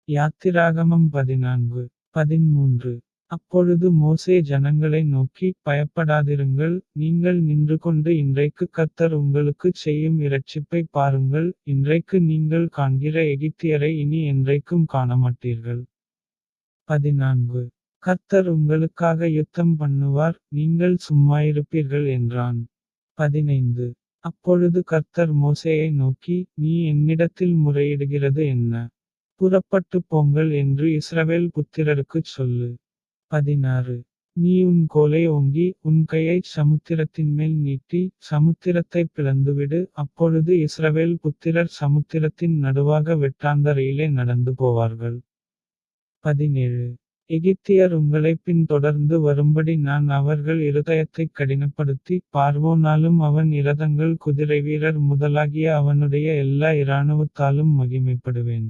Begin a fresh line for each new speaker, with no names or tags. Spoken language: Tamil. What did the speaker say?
யாத்திராகமம் 14:13. அப்பொழுது மோசே ஜனங்களை நோக்கி, பயப்படாதிருங்கள், நீங்கள் நின்றுகொண்டு இன்றைக்கு கர்த்தர் உங்களுக்குச் செய்யும் இரட்சிப்பைப் பாருங்கள், இன்றைக்கு நீங்கள் காண்கிற எகிப்தியரை இனி என்றைக்கும் காணமாட்டீர்கள். 14. கர்த்தர் உங்களுக்காக யுத்தம் பண்ணுவார், நீங்கள் சும்மாயிருப்பீர்கள் என்றான். 15. அப்பொழுது கர்த்தர் மோசேயை நோக்கி, நீ என்னிடத்தில் முறையிடுகிறது என்ன? புறப்பட்டுப் போங்கள் என்று இஸ்ரவேல் புத்திரருக்குச் சொல்லு. 16. நீ உன் கோலை ஓங்கி, உன் கையைச் சமுத்திரத்தின்மேல் நீட்டி, சமுத்திரத்தைப் பிளந்துவிடு, அப்பொழுது இஸ்ரவேல் புத்திரர் சமுத்திரத்தின் நடுவாக வெட்டாந்தரையிலே நடந்து போவார்கள். 17. எகிப்தியர் உங்களைப் பின்தொடர்ந்து வரும்படி நான் அவர்கள் இருதயத்தைக் கடினப்படுத்தி, பார்வோனாலும் அவன் இரதங்கள் குதிரைவீரர் முதலாகிய அவனுடைய எல்லா இராணுவத்தாலும் மகிமைப்படுவேன்.